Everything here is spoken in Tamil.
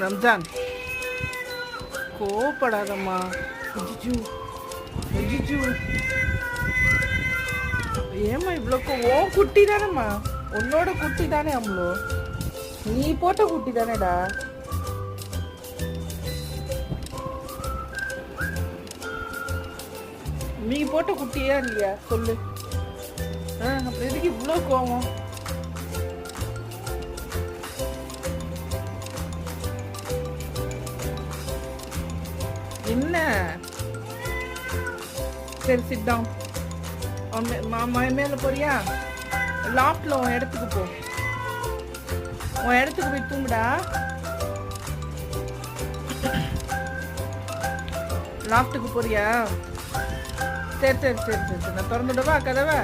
ரம்ஜான் கோவப்படாதம்மா. அஜிஜு அஜிஜு ஏம்மா இவ்வளோ ஓன் குட்டி தானேம்மா, உன்னோட குட்டி தானே அம்மளோ, நீ போட்ட குட்டி தானேடா. நீ போட்ட குட்டியா இல்லையா சொல்லு. அப்புறம் எதுக்கு இவ்வளோ கோவம்? என்ன சரி சிட் டவுன். மேலே போறியா? லாஃப்ட்ல உன் இடத்துக்கு போ, உன் இடத்துக்கு போய் தூங்குடா. லாஃப்ட்டுக்கு போறியா? சரி சரி சரி சரி சரி நான் திறந்துடவா கதவை?